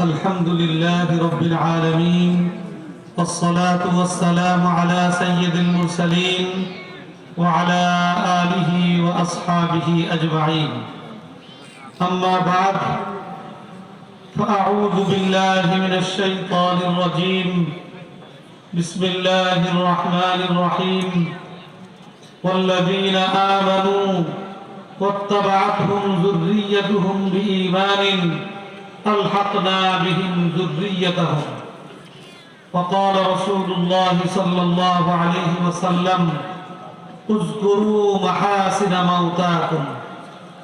الحمد لله رب العالمين والصلاة والسلام على سيد المرسلين وعلى آله وأصحابه أجمعين أما بعد فأعوذ بالله من الشيطان الرجيم بسم الله الرحمن الرحيم والذين آمنوا واتبعتهم ذريتهم بإيمان ألحقنا بهم ذريتهم وقال رسول الله صلى الله عليه وسلم اذكروا محاسن موتاكم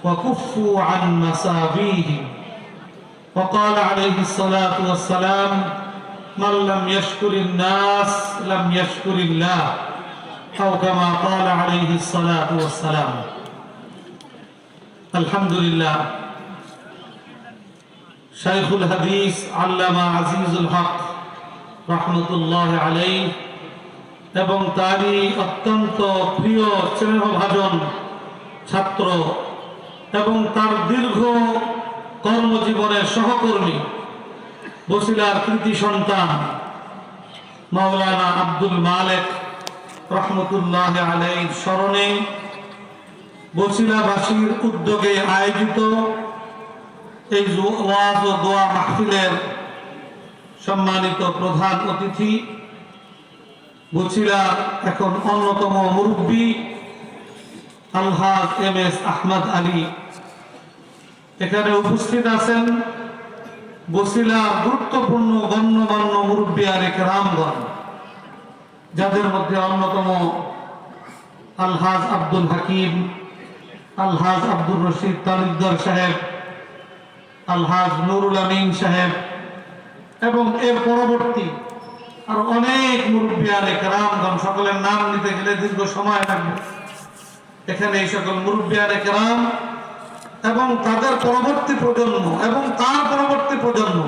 وكفوا عن مساويهم وقال عليه الصلاة والسلام من لم يشكر الناس لم يشكر الله أو كما قال عليه الصلاة والسلام الحمد لله শাইখুল হাদিস আল্লামা আজিজুল হক রহমতুল্লাহ আলাইহি এবং তারই অত্যন্ত প্রিয় স্নেহভাজন ছাত্র এবং তার দীর্ঘ কর্মজীবনের সহকর্মী বসিলার কৃতি সন্তান মাওলানা আব্দুল মালেক রহমতুল্লাহ আলাইহির স্মরণে বসিলাবাসীর উদ্যোগে আয়োজিত এই ওয়াজ ও দোয়া মাহফিলের সম্মানিত প্রধান অতিথি বছিলা এখন অন্যতম মুরব্বী আলহাজ এম.এস. আহমদ আলী এখানে উপস্থিত আছেন বছিলা গুরুত্বপূর্ণ গণ্যমান্য মুরব্বী আর একরামগণ যাদের মধ্যে অন্যতম আলহাজ আব্দুল হাকিম, আলহাজ আব্দুর রশিদ তালুকদার সাহেব, আলহাজ নুরুল আমিন সাহেব এবং এর পরবর্তী আর অনেক মুরব্বিয়ান একরামগণ, সকলের নাম নিতে গেলে দীর্ঘ সময় লাগবে। এখানে এই সকল মুরব্বিয়ান একরাম এবং তাদের পরবর্তী প্রজন্ম এবং তার পরবর্তী প্রজন্ম,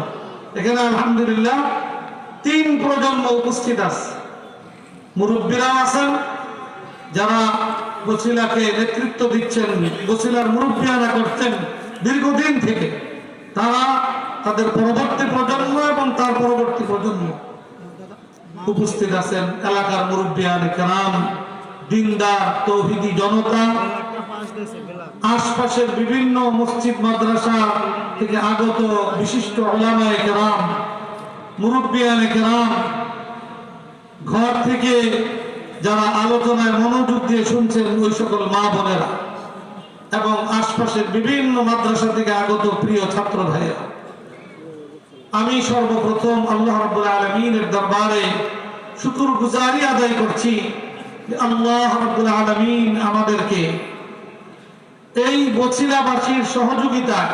এখানে আলহামদুলিল্লাহ 3 প্রজন্ম উপস্থিত আছে। মুরব্বীরাও আছেন যারা বছিলাকে নেতৃত্ব দিচ্ছেন, বছিলার মুরব্বিয়ানা করছেন দীর্ঘদিন থেকে, তারা তাদের পরবর্তী প্রজন্ম এবং তার পরবর্তী প্রজন্ম উপস্থিত আছেন। এলাকার মুরব্বিয়ান কেরাম, দিনদার তৌহিদি জনতা, আশপাশের বিভিন্ন মসজিদ মাদ্রাসা থেকে আগত বিশিষ্ট উলামায়ে কেরাম, মুরব্বিয়ান কেরাম, ঘর থেকে যারা আলোচনায় মনোযোগ দিয়ে শুনছেন ওই সকল মা বোনেরা এবং আশপাশের বিভিন্ন মাদ্রাসা থেকে আগত প্রিয় ছাত্র ভাইয়েরা, আমি সর্বপ্রথম আল্লাহ রাব্বুল আলামিনের দরবারে শুকরগুজারি আদায় করছি যে আল্লাহ রাব্বুল আলামিন আমাদেরকে এই বছিলাবাসীর সহযোগিতায়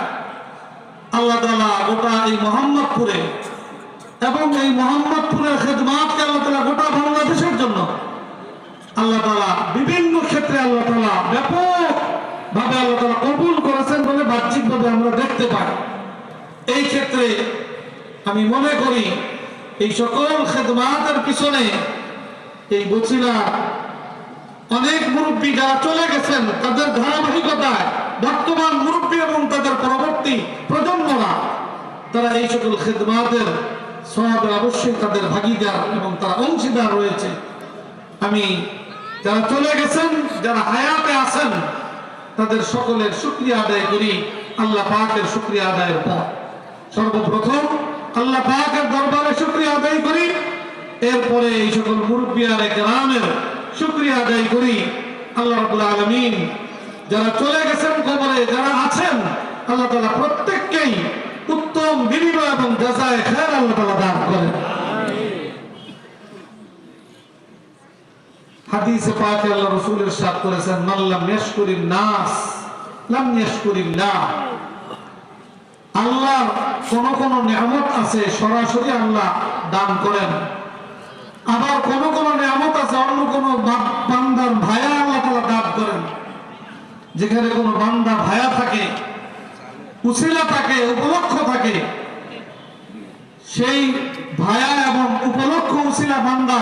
আল্লাহ তাআলা গোটা এই মোহাম্মদপুরে এবং এই মোহাম্মদপুরের খেদমাতকে আল্লাহ তাআলা গোটা বাংলাদেশের জন্য আল্লাহ তাআলা বিভিন্ন ক্ষেত্রে আল্লাহ তাআলা ব্যাপক ভাবে আল্লাহ তাআলা কবুল করেছেন বলে বাহ্যিকভাবে আমরা দেখতে পাই। এই ক্ষেত্রে আমি মনে করি এই সকল খেদমাতের পিছনে এই বছিলা অনেক মুরব্বী যারা চলে গেছেন তাদের ধারাবাহিকতায় বর্তমান মুরব্বী এবং তাদের পরবর্তী প্রজন্মরা তারা এই সকল খেদমাতের সওয়াবে অবশ্যই তাদের ভাগীদার এবং তারা অংশীদার রয়েছে। আমি যারা চলে গেছেন, যারা হায়াতে আছেন, তাদের সকলের শুকরিয়া আদায় করি আল্লাহ পাকের শুকরিয়া আদায়ের পর। সর্বপ্রথম আল্লাহ পাকের দরবারে শুকরিয়া আদায় করি, এরপরে এই সকল মুরব্বিয়ান কেরামের শুকরিয়া আদায় করি। আল্লাহ রাব্বুল আলামিন যারা চলে গেছেন কবরে, যারা আছেন, আল্লাহ তাআলা প্রত্যেককেই উত্তম বিনিময় এবং জাযায়ে খায়র আল্লাহ তাআলা দান করেন। হাদিসে পাকে আল্লাহ রাসূল ইরশাদ করেছেন মান লাম ইয়াশকুরিন নাস লাম ইয়াশকুরিল্লাহ। আল্লাহর কোন কোন নিয়ামত আছে সরাসরি আল্লাহ দান করেন, আবার কোন কোন নিয়ামত আছে অন্য কোন বান্দার ভায়া আল্লাহ তাআলা দান করেন। যেখানে কোন বান্দা ভায়া থাকে, উসিলা থাকে, উপলক্ষ থাকে, সেই ভায়া এবং উপলক্ষ উসিলা বান্দা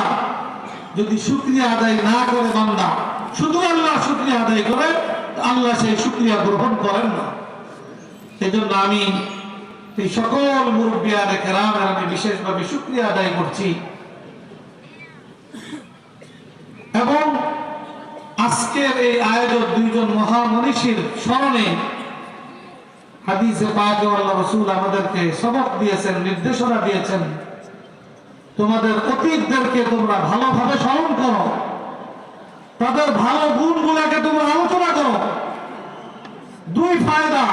যদি শুকরিয়া আদায় না করে, বান্দা শুধু আল্লাহ শুকরিয়া আদায় করে, আল্লাহ সেই শুকরিয়া গ্রহণ করেন না। এই জন্য আমি এই সকল মুরব্বিয়ানে কেরামের আমি বিশেষভাবে শুকরিয়া আদায় করছি। এবং আজকের এই আয়োজন দুইজন মহামনীষীর স্মরণে হাদিসে পাকে আল্লাহ রাসূল আমাদেরকে সবক দিয়েছেন, নির্দেশনা দিয়েছেন, তোমাদের অতীতদেরকে তোমরা ভালোভাবে স্মরণ করো, তাদের ভালো গুণগুলোকে তোমরা আলোচনা করো। দুই ফায়দা,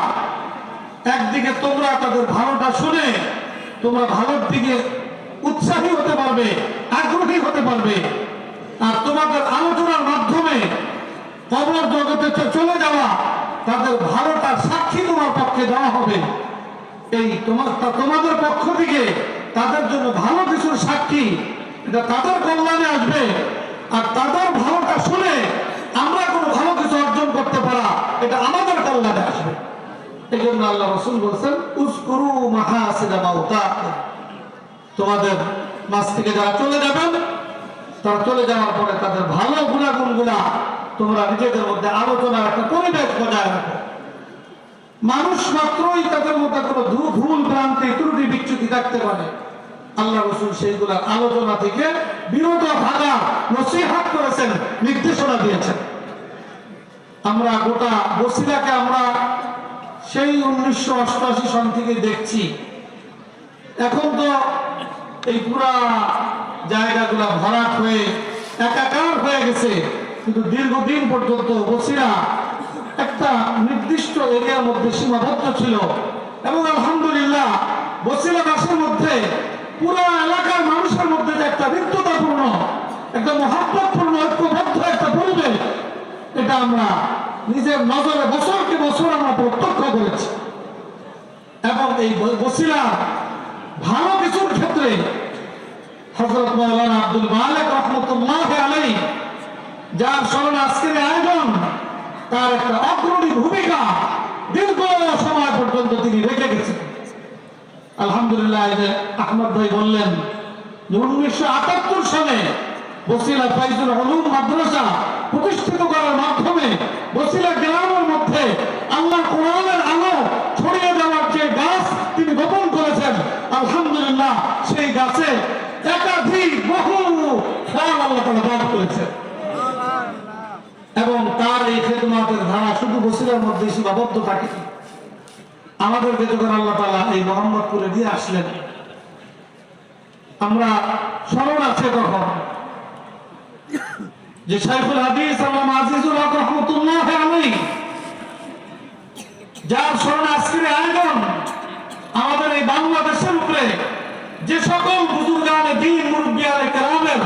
একদিকে তোমরা তাদের ভালোটা শুনে তোমরা ভালোর দিকে উৎসাহী হতে পারবে, আগ্রহী হতে পারবে, আর তোমাদের আলোচনার মাধ্যমে কবর জগতে চলে যাওয়া তাদের ভালোটার সাক্ষী তোমার পক্ষে দেওয়া হবে। এই তোমাদের পক্ষ থেকে তাদের জন্য ভালো কিছুর সাক্ষী, এটা তাদের কল্যাণে আসবে। আর তাদের ভালোটা শুনে আমরা কোনো ভালো কিছু অর্জন করতে পারা, এটা আমাদের কল্যাণে আসবে। এই জন্য আল্লাহ রাসূল বলছেন, উযকুরু মাহাসিনা মাউতাকুম, তোমাদের মাঝ থেকে যারা চলে যাবেন, তারা চলে যাওয়ার পরে তাদের ভালো গুণাগুণগুলা তোমরা নিজেদের মধ্যে আলোচনার একটা পরিবেশ বজায় রাখো। মানুষ মাত্রই তাদের মধ্যে কোনো ভুল ভ্রান্তি ত্রুটি বিচ্যুতি থাকতে পারে, আল্লাহ রাসূল সেইগুলার আলোচনা থেকে বিরত থাকার নসিহত করেছেন, নির্দেশনা দিয়েছেন। আমরা গোটা বসিলাকে আমরা সেই 1988 সন থেকে দেখছি। এখন তো এই পুরা জায়গাগুলা ভরাট হয়ে একাকার হয়ে গেছে, কিন্তু দীর্ঘদিন পর্যন্ত বসিরা একটা নির্দিষ্ট এরিয়ার মধ্যে সীমাবদ্ধ ছিল। এবং আলহামদুলিল্লাহ বসিলাবাসীর মধ্যে, পুরো এলাকার মানুষের মধ্যে যে একটা হৃদ্যতাপূর্ণ, একটা মহাব্বতপূর্ণ ঐক্যবদ্ধ একটা পরিবেশ, এটা আমরা নিজের নজরে বছরকে বছর আমরা প্রত্যক্ষ করেছি। এবং এই বসিলা ভালো কিছুর ক্ষেত্রে হযরত মাওলানা আব্দুল মালিক রাহমাতুল্লাহ আলাইহি, যার স্মরণে আজকের আয়োজন, তার একটা অগ্রণী ভূমিকা দীর্ঘ সময় পর্যন্ত তিনি রেখে গেছেন। আলহামদুলিল্লাহ, আহমদ ভাই বললেন যে 1978 সালে বসিলা ফাইজুল উলুম মাদ্রাসা প্রতিষ্ঠিত করার মাধ্যমে বসিলা গ্রামের মধ্যে আল্লাহর কোরআনের আলো ছড়িয়ে দেওয়ার যে গাছ তিনি বপন করেছেন, আলহামদুলিল্লাহ সেই গাছে একাধিক বহু ফল আল্লাহ তাআলা দান করেছেন। এবং তার এই খেদমতের ধারা শুধু বসিলার মধ্যে সীমাবদ্ধ থাকেনি। আমাদেরকে যখন আল্লাহ তাআলা এই মোহাম্মদপুরে দিয়ে আসলেন, আমরা স্মরণ আছে তখন যে শাইখুল হাদিস আল্লামা আজিজুল হক রাহমাতুল্লাহ আলাইহি, যার স্মরণে আজকের আয়োজন, আমাদের এই বাংলাদেশের উপরে যে সকল বুজুর্গানে দ্বীন মুরব্বিয়ানে কেরামের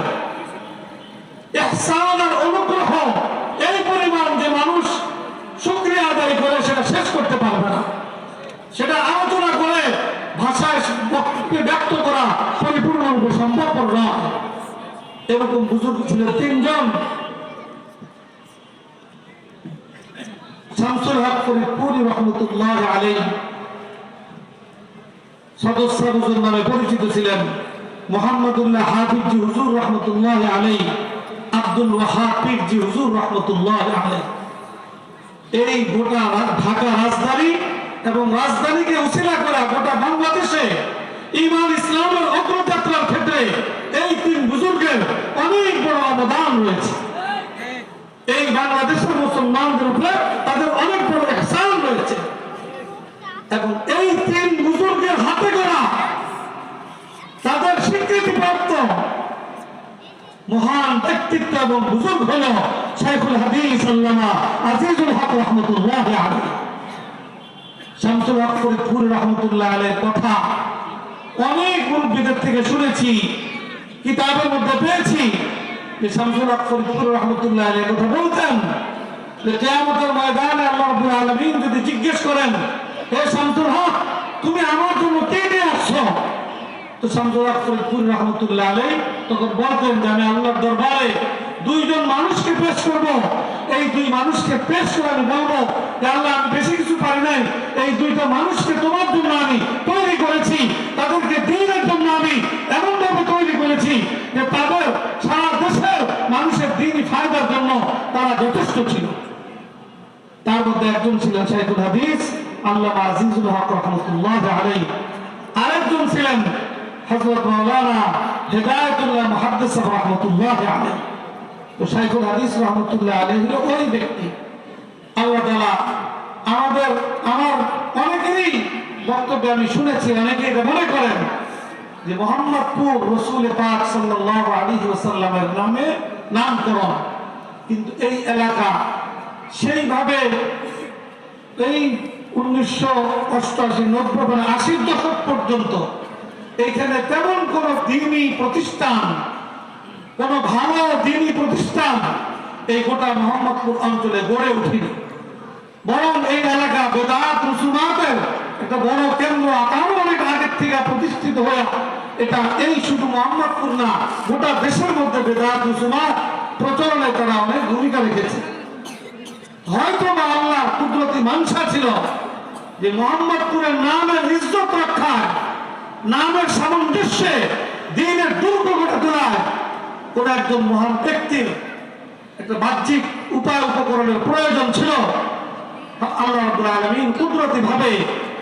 ইহসান আর অনুগ্রহ, এই পরিমাণ যে মানুষ শুকরিয়া আদায় করে সেটা শেষ করতে পারবে না, সেটা আলোচনা করে ভাষায় ব্যক্ত করা পরিপূর্ণরূপে সম্ভবপর নয়। এরকম বুজুর্গ ছিলেন তিনজন। শামসুল হক ফরিদপুরি রাহমাতুল্লাহ আলাইহি সদস্য হুজুর নামে পরিচিত ছিলেন, মুহাম্মদুল্লাহ হাফিজ জি হুজুর রাহমাতুল্লাহ আলাইহি, আব্দুল ওয়াহাব পীর জি হুজুর রাহমাতুল্লাহ আলাইহি। এই গোটা ঢাকা রাজধানী এবং রাজধানীকে উসিলা করা গোটা বাংলাদেশে ঈমান ইসলামের অগ্রযাত্রার ক্ষেত্রে এই তিন বুজুর্গের অনেক বড় অবদান রয়েছে। এই বাংলাদেশের মুসলমানদের উপরে তাদের অনেক বড় ইহসান রয়েছে। এবং এই তিন বুজুর্গের হাতে গড়া, তাদের স্বীকৃতিপ্রাপ্ত মহান ব্যক্তিত্ব এবং বুজুর্গ হল শাইখুল হাদিস আল্লামা আজিজুল হক রাহমাতুল্লাহ আলাইহি। শামসুল হক ফরিদপুরি রাহমাতুল্লাহ আলাইহির কথা অনেক মুরব্বিদের থেকে শুনেছি, কিতাবের মধ্যে পেয়েছি যে শামসুল হক ফরিদপুরি রাহমাতুল্লাহ আলাইহি কথা বলতেন যে কিয়ামতের ময়দানে আল্লাহ রাব্বুল আলামিন যদি জিজ্ঞেস করেন, হে শামসুল হক, তুমি আমার জন্য কি নিয়ে আসছো? তো শামসুল হক ফরিদপুরি রাহমাতুল্লাহ আলাইহি তখন বলতেন যে আমি আল্লাহর দরবারে দুইজন মানুষকে পেশ করব। এই দুই মানুষকে পেশ করে আমি বলবো যে আল্লাহ, আমি বেশি কিছু পারি নাই, এই দুইটা মানুষকে তোমার জন্য আমি তৈরি করেছি, তাদেরকে দ্বীনের জন্য আমি এমন ভাবে তৈরি করেছি যে তাদের সারা দেশের মানুষের দ্বীনি ফায়দার জন্য তারা যথেষ্ট ছিল। তার মধ্যে একজন ছিলেন শাইখুল হাদিস আল্লামা আজিজুল হক রহমতুল্লাহ আলাইহি, আরেকজন ছিলেন হযরত মাওলানা হেদায়েতুল্লাহ মুহাদ্দিস রহমতুল্লাহ আলাইহি। তো শাইখুল হাদিস রহমতুল্লাহ আলাইহি ওই ব্যক্তি। আল্লাহ তাআলা আমার অনেকেরই বক্তব্য আমি শুনেছি, অনেকে এটা মনে করেন যে মোহাম্মদপুর রসুল পাক সাল্লাল্লাহু আলাইহি ওয়াসাল্লামের নামে নামকরণ, কিন্তু এই এলাকা সেইভাবে এই 1988-90 দশক পর্যন্ত এইখানে তেমন কোন দ্বীনি প্রতিষ্ঠান, কোন ভালো দ্বীনি প্রতিষ্ঠান এই গোটা মোহাম্মদপুর অঞ্চলে গড়ে ওঠেনি। বরং এই এলাকা বেদাত রুসুমাতের একটা বড় কেন্দ্র আরো অনেক আগের থেকে প্রতিষ্ঠিত হয়ে এটা এই শুধু মোহাম্মদপুর না, গোটা দেশের মধ্যে বেদাত রুসুমাত প্রচলনে তারা অনেক ভূমিকা রেখেছে। হয়তো বা আল্লাহর কুদরতি মানসা ছিল যে মোহাম্মদপুরের নামের ইজ্জত রক্ষায়, নামের সামঞ্জস্যে, দ্বীনের দুর্গ গড়ে তোলায় কোন একজন মহান ব্যক্তির একটা বাহ্যিক উপায় উপকরণের প্রয়োজন ছিল। আল্লাহ রাব্বুল আলামিন কুদরতি ভাবে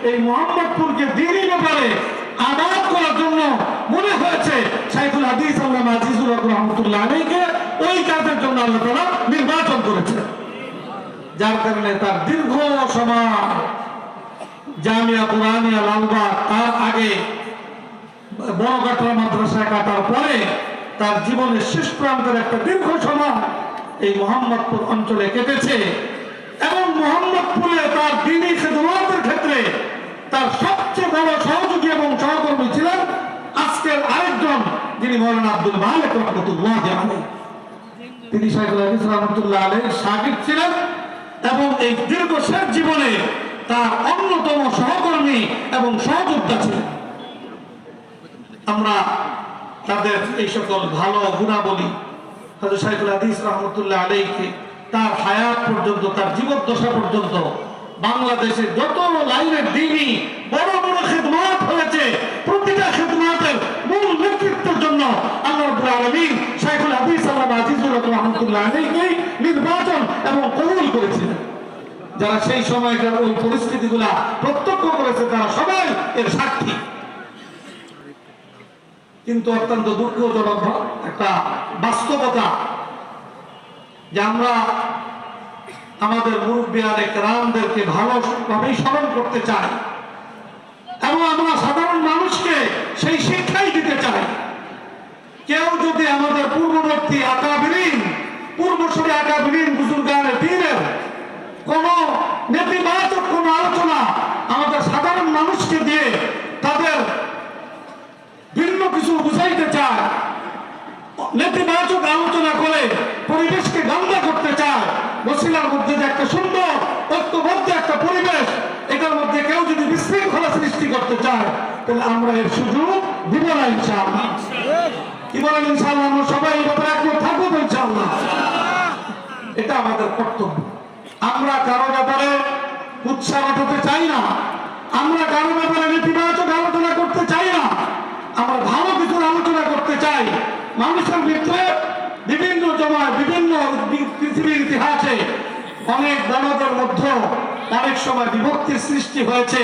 এই মোহাম্মদপুরকে দ্বীনি ব্যাপারে আবাদ করার জন্য মনে হয়েছে শাইখুল হাদিস আল্লামা আজিজুল হক রহমতুল্লাহ আলাইহিকে ওই কাজের জন্য আল্লাহ তাআলা নির্বাচন করেছে, যার কারণে তার দীর্ঘ সময় জামিয়া কুরআনিয়া লালবাগ, তার আগে বড়গাটরা মাদ্রাসায় কাটার পরে তার জীবনের শেষ প্রান্তের একটা দীর্ঘ সময় এই মোহাম্মদপুর অঞ্চলে কেটেছে। এবং মোহাম্মদপুরে তার দ্বীনি খিদমতের ক্ষেত্রে তার সবচেয়ে বড় সহযোগী এবং সহকর্মী ছিলেন আজকের আরেকজন, যিনি মাওলানা আব্দুল মালিক রহমতুল্লাহ আলাইহি। তিনি শাইখুল হাদিস রহমতুল্লাহ আলাইহির শাগির্দ ছিলেন এবং এই দীর্ঘ শেষ জীবনে তার অন্যতম সহকর্মী এবং সহযোদ্ধা ছিলেন। আমরা তাদের এই সকল ভালো গুণাবলী হযরত শাইখুল হাদিস রহমতুল্লাহ আলাইহিকে তার হায়াত পর্যন্ত, তার জীবদ্দশা পর্যন্ত বাংলাদেশে যত লাইনের দ্বীনি বড় বড় খিদমত হয়েছে, প্রতিটা খিদমতের মূল নেতৃত্বের জন্য আল্লাহ রাব্বুল আলামিন শাইখুল হাদিস আল্লামা আজিজুল হক রহমতুল্লাহ আলাইহিকে নির্বাচন এবং কবুল করেছিলেন। যারা সেই সময়কার ওই পরিস্থিতিগুলা প্রত্যক্ষ করেছে তারা সবাই এর সাক্ষী। কিন্তু অত্যন্ত দুঃখজনক একটা বাস্তবতা যে আমরা আমাদের মুরব্বিয়ানে কেরামদেরকে ভালোভাবেই স্মরণ করতে চাই এবং আমরা সাধারণ মানুষকে সেই শিক্ষাই দিতে চাই। কেউ যদি আমাদের পূর্ববর্তী আকাবিরিন, পূর্বসূরি আকাবিরিন বুজুর্গানে দ্বীনের কোন নেতিবাচক কোন আলোচনা আমাদের সাধারণ মানুষকে দিয়ে তাদের ভিন্ন কিছু বুঝাইতে চায়, নেতিবাচক আলোচনা করে পরিবেশকে গন্ধা করতে চায়, বসিলার মধ্যে যে একটা সুন্দর ঐক্যবদ্ধ একটা পরিবেশ, এটার মধ্যে কেউ যদি বিশৃঙ্খলা সৃষ্টি করতে চায় তাহলে আমরা এর সুযোগ দিব না ইনশাআল্লাহ। কি বলেন ইনশাআল্লাহ? আমরা সবাই এই ব্যাপারে একমত থাকবো তো ইনশাআল্লাহ। এটা আমাদের কর্তব্য। আমরা কারো ব্যাপারে উৎসাহ হতে চাই না, আমরা কারো ব্যাপারে নেতিবাচক আলোচনা করতে চাই না, আমরা ভালো কিছুর আলোচনা করতে চাই। মানুষের ভিতরে বিভিন্ন সময় বিভিন্ন পৃথিবীর ইতিহাসে অনেক বড়দের মধ্যে অনেক সময় বিভক্তির সৃষ্টি হয়েছে,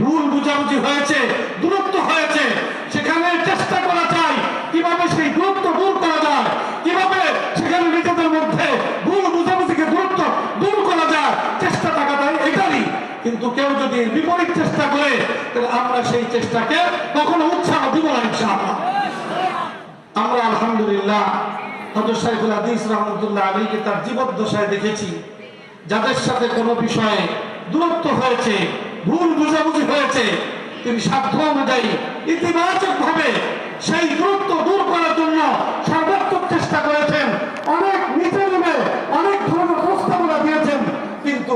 ভুল বুঝাবুঝি হয়েছে, দূরত্ব হয়েছে। সেখানে চেষ্টা করা চাই কিভাবে সেই দূরত্ব দূর করা যায়, কিভাবে সেখানে নিজেদের মধ্যে ভুল বুঝাবুঝিকে দূরত্ব দূর করা যায়, চেষ্টা থাকা যায় এটারই। কিন্তু কেউ যদি বিপরীত চেষ্টা করে তাহলে আমরা সেই চেষ্টাকে কখনো উৎসাহ দিব না ইনশাআল্লাহ। আমরা আলহামদুলিল্লাহ হযরত শাইখুল হাদিস রহমতুল্লাহ আলাইহিকে তার জীবদ্দশায় দেখেছি, যাদের সাথে কোনো বিষয়ে দূরত্ব হয়েছে, ভুল বুঝাবুঝি হয়েছে, তিনি সাধ্য অনুযায়ী ইতিবাচক ভাবে সেই দূরত্ব দূর করার জন্য সর্বাত্মক চেষ্টা করেছেন। অনেক নিচে নেমে অনেক ধরনের প্রস্তাবনা দিয়েছেন, কিন্তু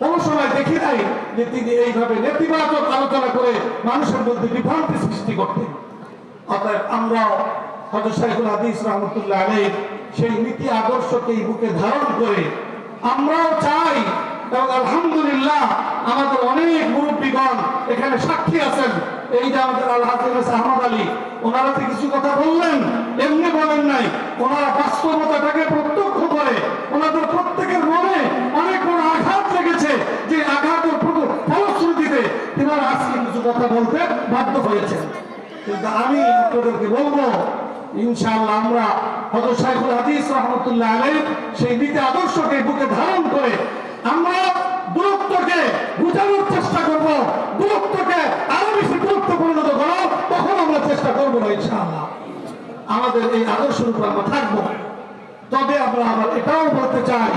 কোনো সময় দেখি নাই যে তিনি এইভাবে নেতিবাচক আলোচনা করে মানুষের মধ্যে বিভ্রান্তি সৃষ্টি করতেন। অতএব আমরাও হযরত শাইখুল হাদিস রহমতুল্লাহ আলাইহির সেই নীতি আদর্শকে বুকে ধারণ করে আমরাও চাই, এবং আলহামদুলিল্লাহ আমাদের অনেক মুরব্বীগণ এখানে সাক্ষী আছেন। এই যে আমাদের আল-হাফেজ আহমদ আলী, ওনারা তো কিছু কথা বললেন, এমনি বলেন নাই, ওনারা বাস্তবতাটাকে প্রত্যক্ষ করে ওনাদের প্রত্যেকের মনে অনেক বড় আঘাত লেগেছে, যে আঘাতের তিনারা আজকে কিছু কথা বলতে বাধ্য হয়েছেন। কিন্তু আমি আপনাদেরকে বলবো, ইনশাআল্লাহ আমরা হযরত শাইখুল হাদিস রাহমাতুল্লাহ আলাইহি সেই নীতি আদর্শকে বুকে ধারণ করে আমরা দূরত্বকে বুঝানোর চেষ্টা করব, দূরত্বকে আরো বেশি দূরত্ব পরিণত করার তখন আমরা চেষ্টা করবো না ইনশাআল্লাহ। আমাদের এই আদর্শের উপর আমরা থাকবো। তবে আমরা আবার এটাও বলতে চাই,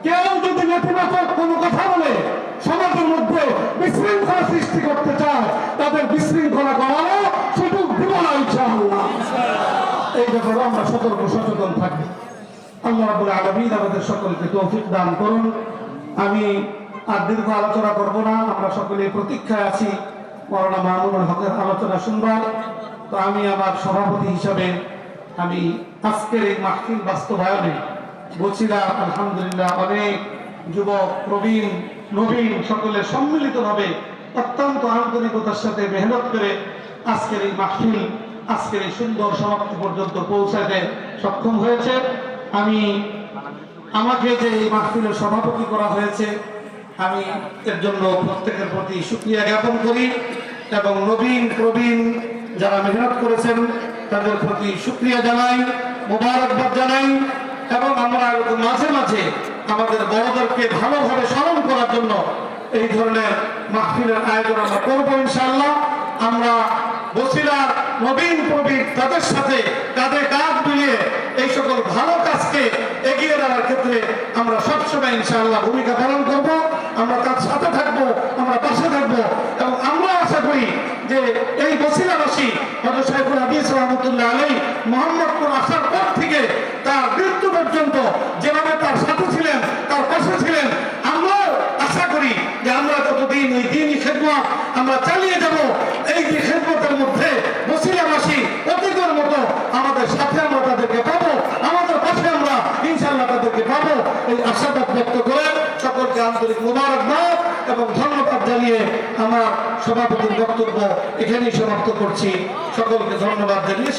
কেউ যদি নেতিবাচক কোনো কথা বলে সমাজের মধ্যে বিশৃঙ্খলা সৃষ্টি করতে চায়, তাদের বিশৃঙ্খলা করারও সুযোগ দিব না ইনশাআল্লাহ। এই ব্যাপারে আমরা সতর্ক সচেতন থাকবো। আল্লাহ রাব্বুল আলামিন আমাদের সকলকে তৌফিক দান করুন। আমি আর দীর্ঘ আলোচনা করব না, আমরা সকলে প্রতীক্ষায় আছি মাওলানা মামুনুল হকের আলোচনা শুনবার। তো আমি আমার সভাপতি হিসাবে আমি আজকের এই মাহফিল বাস্তবায়নে বছিলা আলহামদুলিল্লাহ অনেক যুবক, প্রবীণ, নবীন সকলে সম্মিলিতভাবে অত্যন্ত আন্তরিকতার সাথে মেহনত করে আজকের এই মাহফিল, আজকের এই সুন্দর সমাপ্তি পর্যন্ত পৌঁছাতে সক্ষম হয়েছে। আমাকে যে এই মাহফিলের সভাপতি করা হয়েছে, আমি এর জন্য প্রত্যেকের প্রতি শুকরিয়া জ্ঞাপন করি এবং নবীন প্রবীণ যারা মেহনত করেছেন তাদের প্রতি শুকরিয়া জানাই, মোবারকবাদ জানাই। এবং আমরা মাঝে মাঝে আমাদের বড়দেরকে ভালোভাবে স্মরণ করার জন্য এই ধরনের মাহফিলের আয়োজন আমরা করবো ইনশাআল্লাহ। আমরা বছিলার নবীন প্রবীণ তাদের সাথে কাঁধে কাঁধ মিলিয়ে এই সকল ভালো কাজকে এগিয়ে দেওয়ার ক্ষেত্রে আমরা সবসময় ইনশাআল্লাহ ভূমিকা পালন করব। আমরা তার সাথে থাকবো, আমরা পাশে থাকবো এবং আমরা আশা করি যে এই বছিলাবাসী হযরত শাইখুল হাদিস রাহমাতুল্লাহ আলাইহি মুহাম্মদপুর আসার পর থেকে তার মৃত্যু পর্যন্ত যেভাবে তার সাথে ছিলেন, তার পাশে ছিলেন, আমরাও আশা করি যে আমরা যতদিন এই দ্বীনি খেদমত আমরা চালিয়ে যাব, এই যে খেদমতের মধ্যে বছিলাবাসী অতীতের মতো আমাদের সাথে আমরা তাদেরকে পাবো, আমাদের পাশে আমরা ইনশাআল্লাহ তাদেরকে পাবো। এই আশাবাদ ব্যক্ত করে সকলকে আন্তরিক মোবারকবাদ এবং ধন্যবাদ জানিয়ে আমার সভাপতির বক্তব্য এখানেই সমাপ্ত করছি। সকলকে ধন্যবাদ জানিয়ে